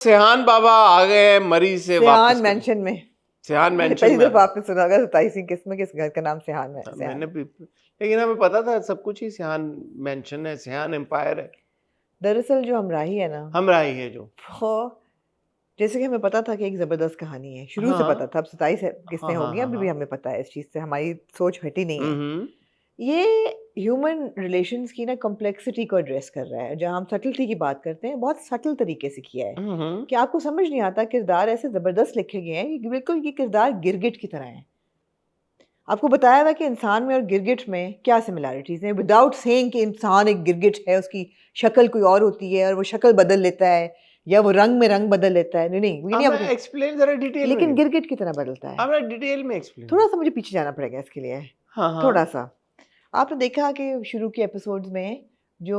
सेहान बाबा आ गए मरी से वापस। सेहान मेंशन में सेहान मेंशन पहली में दफा आपने सुना होगा 27 किस्म के इस घर का नाम सेहान है। मैंने भी, लेकिन हमें पता था सब कुछ ही सेहान मेंशन है, सेहान एम्पायर है। दरअसल जो हमराही है ना, हमराही है जो, वो जैसे कि हमें पता था कि एक जबरदस्त कहानी है, शुरू से हाँ पता था। अब 27 किस्में हाँ होगी, हाँ अभी भी हाँ, हमें पता है इस चीज़ से, हमारी सोच हटी नहीं है। हम्म, ये ह्यूमन रिलेशंस की ना कॉम्प्लेक्सिटी को एड्रेस कर रहा है। जहाँ हम सटलिटी की बात करते हैं, बहुत सटल तरीके से किया है कि आपको समझ नहीं आता। किरदार ऐसे ज़बरदस्त लिखे गए हैं कि बिल्कुल ये किरदार गिरगिट की तरह है। आपको बताया हुआ कि इंसान में और गिरगिट में क्या सिमिलैरिटीज़ हैं, विदाउट सेइंग कि इंसान एक गिरगिट है, उसकी शक्ल कोई और होती है और वो शक्ल बदल लेता है या वो रंग में रंग बदल लेता है। नहीं नहीं, ये नहीं आपको, एक्सप्लेन जरा डिटेल लेकिन में, गिरगिट की तरह बदलता है। हमें डिटेल में एक्सप्लेन। थोड़ा सा मुझे पीछे जाना पड़ेगा इसके लिए, हाँ हाँ, थोड़ा सा। आपने देखा कि शुरू के एपिसोड्स में जो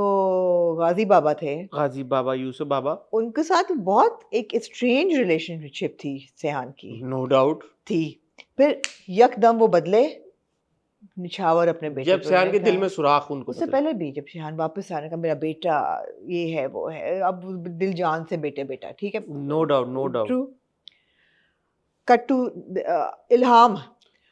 गाजी बाबा थे, गाजी बाबा, यूसुफ बाबा, उनके साथ बहुत एक स्ट्रेंज रिलेशनशिप थी सेहान की, नो डाउट थी। फिर यकदम वो बदले, निछावर अपने बेटे जब को सेहान के उन्होंने दिल कहा। में सुराख उनको उससे पता पहले भी जब शेहान वापस आने का, मेरा बेटा ये है वो है, अब दिल जान से बेटे बेटा, ठीक है, no doubt, no doubt. True. Cut to Ilham.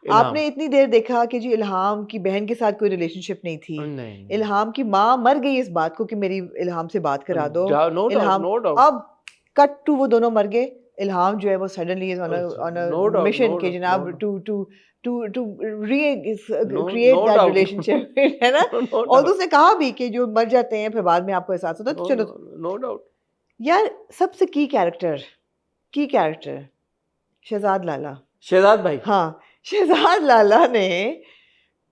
Ilham, आपने इतनी देर देखा कि जी इल्हाम की बहन के साथ कोई रिलेशनशिप नहीं थी। नहीं, इल्हाम की माँ मर गई इस बात को कि मेरी इल्हाम से बात करा दो। No doubt, Ilham, no doubt, अब कट टू वो दोनों मर गए। इल्हाम जो है वो suddenly is on no a doubt, mission no के डाउट, जनाब to create no that doubt, relationship, है ना। नो और डाउट, उसने कहा भी कि जो मर जाते हैं फिर बाद में आपको एहसास होता है, तो चलो। No doubt. यार सबसे की कैरेक्टर शहजाद लाला। शहजाद भाई, हाँ, शहजाद लाला ने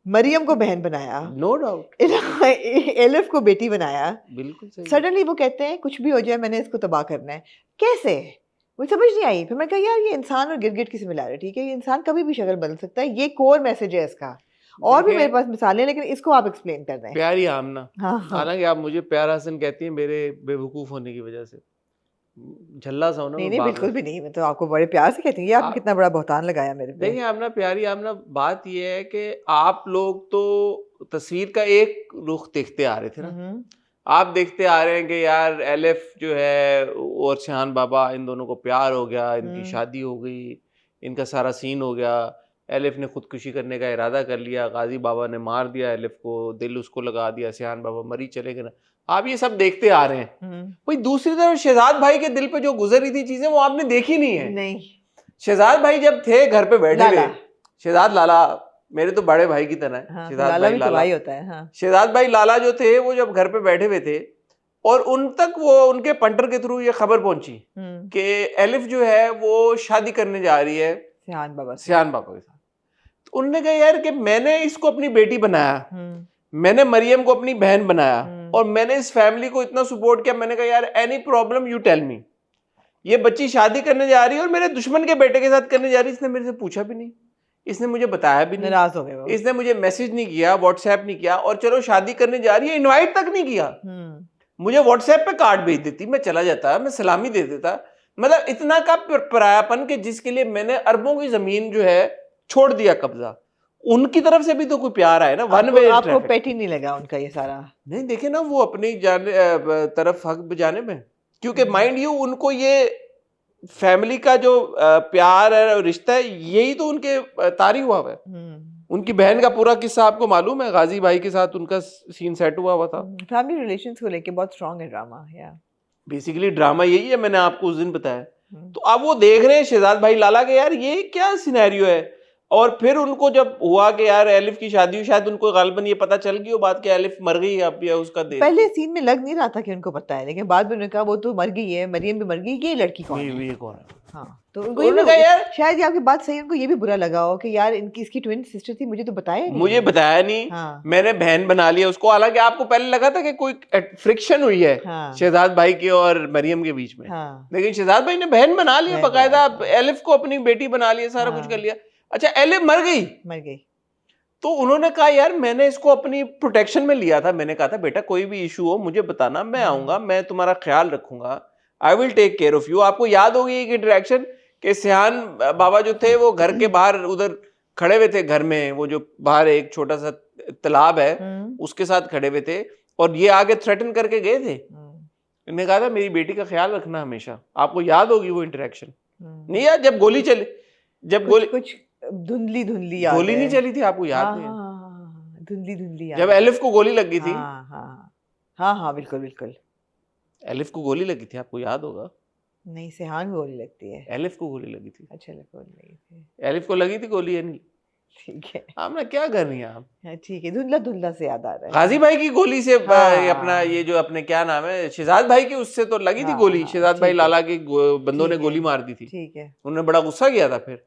मरियम को बहन बनाया, नो डाउट, एलिफ को बेटी बनाया। बिल्कुल सही है। सडनली वो कहते हैं कुछ भी हो जाए मैंने इसको तबाह करना है। कैसे? मुझे समझ नहीं आई। फिर मैं कहा यार ये इंसान और गिरगिट की सिमिलैरिटी है, ये इंसान कभी भी शक्ल बदल सकता है, ये कोर मैसेज है इसका। और भी मेरे देखें, पास मिसालें हैं, लेकिन इसको आप एक्सप्लेन कर दें। प्यारी आमना, हाँ हाँ, हालांकि आप मुझे प्यार हसन कहती हैं मेरे बेवकूफ़ होने की वजह से, झल्ला सा हूं ना नहीं मैं नहीं, बाप बिल्कुल का। भी नहीं, मैं तो आपको बड़े प्यार से कहती हूँ। ये आपने आप कितना बड़ा बहतान लगाया मेरे पे। देखिए आमना, प्यारी आमना, बात ये है कि आप लोग तो तस्वीर का एक रुख देखते आ रहे थे ना। हम्म आप देखते आ रहे हैं कि यार एलिफ जो है और शेहान बाबा, इन दोनों को प्यार हो गया, इनकी हम्म शादी हो गई, इनका सारा सीन हो गया। एलिफ ने खुदकुशी करने का इरादा कर लिया, गाजी बाबा ने मार दिया एलिफ को, दिल उसको लगा दिया, शेहान बाबा मरी चले गए ना। आप ये सब देखते आ रहे हैं। भाई दूसरी तरफ शहजाद भाई के दिल पे जो गुजर रही थी चीजें, वो आपने देखी नहीं है। नहीं, शहजाद भाई जब थे घर पे बैठे हुए, लाला, शहजाद लाला मेरे तो बड़े भाई की तरह है, हाँ तो शहजाद लाला भाई भी तो लाला, भाई होता है। हाँ, शहजाद भाई लाला जो थे वो जब घर पे बैठे हुए थे और उन तक वो उनके पंटर के थ्रू ये खबर पहुंची कि एलिफ जो है वो शादी करने जा रही है सियान बाबा से। सियान बाबा के साथ। तो उन्होंने कहा यार कि मैंने इसको अपनी बेटी बनाया, हम्म मैंने मरियम को अपनी बहन बनाया हम्म और मैंने इस फैमिली को इतना सपोर्ट किया। मैंने कहा यार any problem you tell me, ये बच्ची शादी करने जा रही है और मेरे दुश्मन के बेटे के साथ करने जा रही है। इसने मेरे से पूछा भी नहीं, इसने मुझे बताया भी नहीं, नाराज हो गए वो। इसने मुझे मैसेज नहीं किया, व्हाट्सएप नहीं किया, और चलो शादी करने जा रही है इनवाइट तक नहीं किया। मुझे व्हाट्सएप पे कार्ड भेज देती, मैं चला जाता, मैं सलामी दे देता। मतलब इतना का परायापन कि जिसके लिए मैंने अरबों की जमीन जो है छोड़ दिया कब्जा। उनकी तरफ से भी तो कोई प्यार आए ना, वन वे आपको ट्रैफिक। पेट ही नहीं लगा उनका ये सारा? नहीं देखे ना, वो अपनी तरफ हक बजाने में, क्योंकि माइंड यू उनको ये फैमिली का जो प्यार है और रिश्ता है, यही तो उनके तारी हुआ है। उनकी बहन का पूरा किस्सा आपको मालूम है, गाजी भाई के साथ उनका सीन सेट हुआ था। फैमिली रिलेशंस को लेके बहुत स्ट्रांग है ड्रामा। या बेसिकली ड्रामा यही है, मैंने आपको उस दिन बताया। तो अब वो देख रहे हैं शहजाद भाई लाला के यार ये क्या सिनेरियो है। और फिर उनको जब हुआ कि यार एलिफ की शादी हुई, शायद उनको गालिबन ये पता चल गई वो बात कि एलिफ मर गई, अब या उसका दे पहले सीन में लग नहीं रहा था कि उनको पता है, लेकिन बाद में उन्होंने कहा वो तो मर गई है, मरियम भी मर गई, ये लड़की कौन है? ये कौन है? हाँ, तो उनको ये उन्होंने कहा यार शायद ये आपकी बात सही है, उनको ये भी बुरा लगा हो कि यार इनकी इसकी ट्विन सिस्टर थी, मुझे तो बताया नहीं, मुझे बताया नहीं। हाँ, मैंने बहन बना लिया उसको। हालांकि आपको पहले लगा था कि कोई फ्रिक्शन हुई है हाँ, शहजाद भाई के और मरियम के बीच में, हाँ, लेकिन शहजाद भाई ने बहन बना लिया, बहन बाकायदा बना एलिफ को अपनी बेटी बना लिया, सारा कुछ कर लिया। अच्छा एलिफ मर गई। तो उन्होंने कहा यार मैंने इसको अपनी प्रोटेक्शन में लिया था, मैंने कहा था बेटा कोई भी इशू हो मुझे बताना, मैं आऊंगा, मैं तुम्हारा ख्याल रखूंगा, I will take care of you. आपको याद होगी एक इंटरेक्शन कि सियान बाबा जो थे वो घर के बाहर उधर खड़े हुए थे, घर में वो जो बाहर एक छोटा सा तालाब है उसके साथ खड़े हुए थे और ये आगे थ्रेटन करके गए थे इन्होंने कहा था मेरी बेटी का ख्याल रखना हमेशा, आपको याद होगी वो इंटरेक्शन। नहीं यार, जब गोली चली, जब कुछ कुछ धुंधली याद गोली है। नहीं चली थी, आपको याद हाँ नहीं है? हाँ, धुंधली याद जब है। एलिफ को गोली लगी थी, हाँ हाँ हाँ हाँ, बिल्कुल बिल्कुल। एलिफ को गोली लगी थी, आपको याद होगा। नहीं, सेहान को गोली लगती है। एलिफ को गोली लगी थी, अच्छा, गोली लगी थी। एलिफ को लगी थी गोली या नहीं? ठीक है। आपने क्या कर रही हैं आप? हाँ, ठीक है, धुंधला धुंधला से याद आ रहा है। गाजी भाई की गोली से हाँ। अपना ये जो अपने क्या नाम है, शहजाद भाई की, उससे तो लगी थी हाँ, गोली। हाँ, शहजाद भाई ठीक है। लाला के बंदों ने ठीक है। गोली मार दी थी। ठीक है। उन्होंने बड़ा गुस्सा किया था फिर,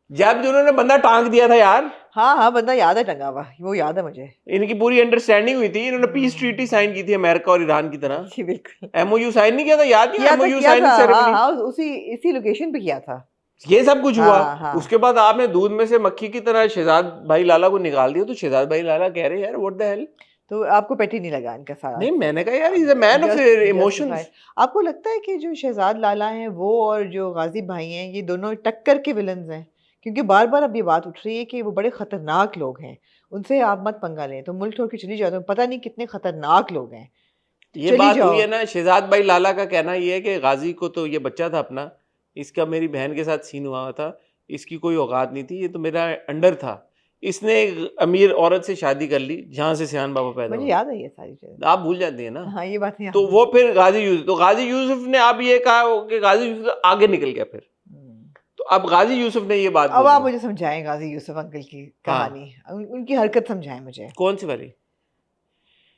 जब जो उन्होंने बंदा टांग दिया था यार। हाँ हाँ, बंदा याद है टंगा हुआ, वो याद है मुझे। इनकी पूरी अंडरस्टैंडिंग हुई थी, इन्होंने पीस ट्रीटी साइन की थी अमेरिका और ईरान की तरह। जी बिल्कुल। एमओयू साइन नहीं किया था, याद नहीं? एमओयू किया साइनिंग था, हाँ सेरेमनी, हाँ, इसी लोकेशन पे किया था। ये सब कुछ हुआ। हाँ, हाँ। उसके बाद आपने दूध में से मक्खी की तरह शहजाद भाई लाला को निकाल दिया, तो शहजाद भाई लाला कह रहे यार व्हाट द हेल। तो आपको पेटी नहीं लगा इनका सारा? नहीं, मैंने कहा यार is a man of emotions. आपको लगता है कि जो शहजाद लाला हैं वो और जो गाजी भाई हैं, ये दोनों टक्कर के विलन्स हैं? क्योंकि बार बार अब ये बात उठ रही है कि वो बड़े खतरनाक लोग हैं, उनसे आप मत पंगा लें, तो मुल्क छोड़ के चली जाओ, तो पता नहीं कितने खतरनाक लोग हैं। ये बात हुई है ना, शहजाद भाई लाला का कहना ये है कि गाजी को तो ये बच्चा था अपना, इसका मेरी बहन के साथ सीन हुआ था, इसकी कोई औकात नहीं थी, ये तो मेरा अंडर था, इसने एक अमीर औरत से शादी कर ली जहां से सियान बाबा पैदा मुझे हुए। याद है ये सारी चीजें। आप भूल जाते हैं ना। हाँ, ये बात नहीं। तो वो फिर गाजी यूसुफ, तो गाजी यूसुफ ने अब ये कहा कि गाजी यूसुफ आगे निकल गया फिर। तो अब गाजी यूसुफ ने ये बात अब आप मुझे समझाएं गाजी यूसुफ अंकल की हाँ। कहानी, उनकी हरकत समझाएं मुझे। कौन सी वाली?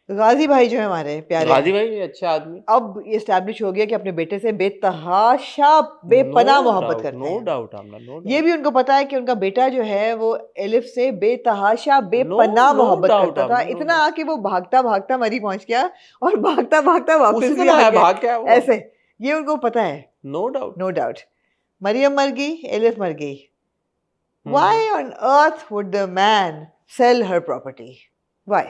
गाजी भाई जो है हमारे प्यारे, गाजी भाई अच्छा आदमी, अब ये एस्टैब्लिश हो गया कि अपने बेटे से बेतहाशा बेपनाह मोहब्बत करते हैं। No doubt. ये भी उनको पता है कि उनका बेटा जो है वो एलिफ से बेतहाशा बेपनाह मोहब्बत करता था, इतना कि वो भागता भागता मरी पहुंच गया और भागता भागता वापस भी आ गया। ऐसे ये उनको पता है। No doubt. मरियम मर गई, एलिफ मर गई। Why on earth would the man sell her property? Why?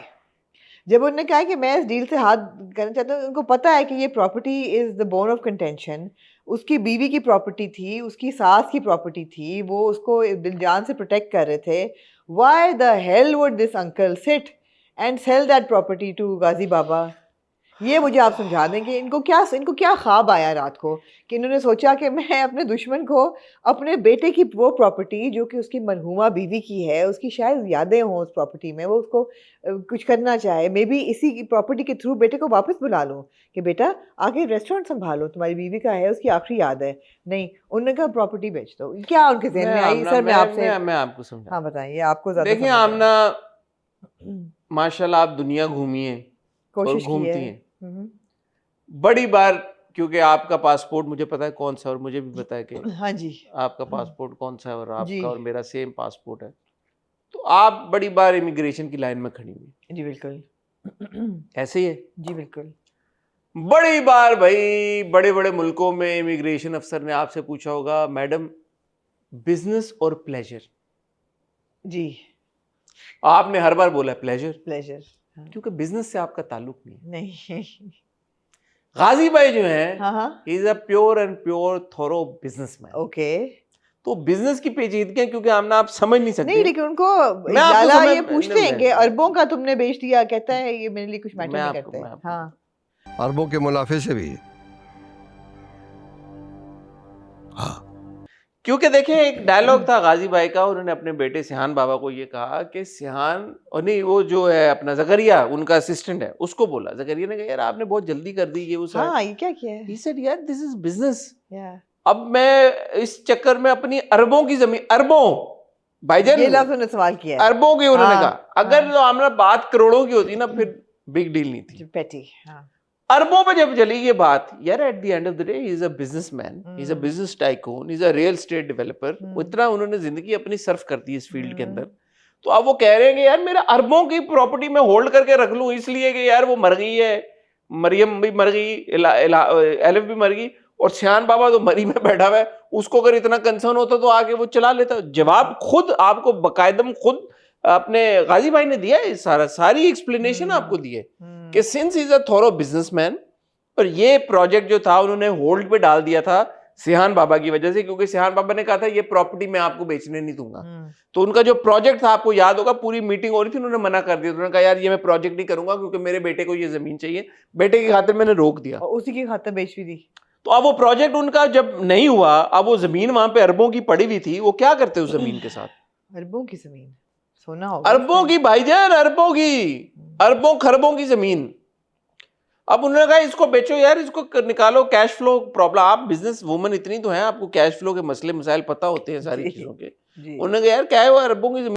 जब उन्होंने कहा कि मैं इस डील से हाथ करना चाहता हूँ, उनको पता है कि ये property is the bone of contention, उसकी बीवी की प्रॉपर्टी थी, उसकी सास की प्रॉपर्टी थी, वो उसको दिल जान से प्रोटेक्ट कर रहे थे। Why the hell would this uncle sit and sell that property to गाजी बाबा? ये मुझे आप समझा दें कि इनको क्या ख्वाब आया रात को कि इन्होंने सोचा कि मैं अपने दुश्मन को अपने बेटे की वो प्रॉपर्टी जो कि उसकी मरहूमा बीवी की है, उसकी शायद यादें हों उस प्रॉपर्टी में, वो उसको कुछ करना चाहे, मे बी इसी की प्रॉपर्टी के थ्रू बेटे को वापस बुला लूँ कि बेटा आके रेस्टोरेंट संभालो, तुम्हारी बीवी का है, उसकी आखिरी याद है। नहीं, उन्होंने कहा प्रॉपर्टी बेच दो। क्या उनके ज़हन में आई? सर मैं आपको समझा। हाँ बताइए, आपको ज़्यादा देखिए आमना, माशाल्लाह आप दुनिया घूमिए और घूमती हैं बड़ी बार, क्योंकि आपका पासपोर्ट मुझे पता है कौन सा, और मुझे भी पता है कि हाँ जी आपका पासपोर्ट कौन सा है, और आपका और मेरा सेम पासपोर्ट है, तो आप बड़ी बार इमिग्रेशन की लाइन में खड़ी हुई। जी बिल्कुल ऐसे ही है जी बिल्कुल। बड़ी बार भाई बड़े बड़े मुल्कों में इमिग्रेशन अफसर ने आपसे पूछा होगा, मैडम बिजनेस और प्लेजर? जी, आपने हर बार बोला प्लेजर, क्योंकि बिजनेस से आपका ताल्लुक नहीं। गाजी भाई जो है, हाँ, he is a pure and pure thorough businessman. Okay, तो बिजनेस की पेचीदगियां क्योंकि आमना आप समझ नहीं सकते। नहीं, लेकिन उनको लाला ये पूछते हैं कि अरबों का तुमने बेच दिया, कहता है ये मेरे लिए कुछ मैटर नहीं करते। हाँ, अरबों के मुनाफे से भी। हाँ, क्योंकि देखें एक डायलॉग था गाजी भाई का, उन्होंने अपने बेटे सिहान बाबा को ये कहा कि सिहान, और नहीं वो जो है अपना जकरिया उनका असिस्टेंट है, उसको बोला, जकरिया ने कहा यार आपने बहुत जल्दी कर दी ये वो सब। हाँ, ये क्या किया है? ही सेड यार दिस इज बिजनेस। अब मैं इस चक्कर में अपनी अरबों की जमीन, अरबों भाईजान, ये लफ्ज़ उन्होंने सवाल किया, अरबों की उन्होंने कहा, अगर तो हमारा बात करोड़ों की होती ना फिर बिग डील नहीं थी, पेटी। हाँ, अरबों पे जब चली ये बात, यार at the end of the day he is a businessman, he is a business tycoon, he is a real estate developer. इतना उन्होंने जिंदगी अपनी सर्व कर दी इस फील्ड के अंदर, तो अब वो कह रहे हैं कि यार मेरा अरबों की प्रॉपर्टी में होल्ड करके रख लूं, इसलिए कि यार वो मर गई है, मरियम भी मर गई, एलिफ भी मर गई, और सियान बाबा तो मरी में बैठा हुआ है, उसको अगर इतना कंसर्न होता तो आगे वो चला लेता। जवाब खुद आपको बकायदम खुद अपने गाजी भाई ने दिया है, सारी एक्सप्लेनेशन आपको दी है कि since is a thorough businessman, और ये प्रोजेक्ट जो था उन्होंने होल्ड पे डाल दिया था सिहान बाबा की वजह से, क्योंकि सिहान बाबा ने कहा था ये प्रॉपर्टी मैं आपको बेचने नहीं दूंगा। हम्म, तो उनका जो प्रोजेक्ट था, आपको याद होगा, पूरी मीटिंग हो रही थी, उन्होंने मना कर दिया। उन्होंने कहा यार ये मैं प्रोजेक्ट नहीं करूंगा क्योंकि मेरे बेटे को ये जमीन चाहिए, बेटे की खातिर मैंने रोक दिया। और उसी की खातिर बेच भी दी। तो अब वो प्रोजेक्ट उनका जब नहीं हुआ, अब वो जमीन वहां पे अरबों की पड़ी हुई थी, वो क्या करते उस जमीन के साथ? अरबों की जमीन, सोना होगा अरबों इसमें। की भाईजान, अरबों की, अरबों खरबों की जमीन। अब उन्होंने कहा इसको बेचो यार, इसको निकालो, कैश फ्लो प्रॉब्लम, आप बिजनेस वुमन इतनी तो हैं, आपको कैश फ्लो के मसले मसाइल पता होते हैं सारी जी चीजों के। जी। उन्होंने कहा यार क्या है वो अरबों की जमीन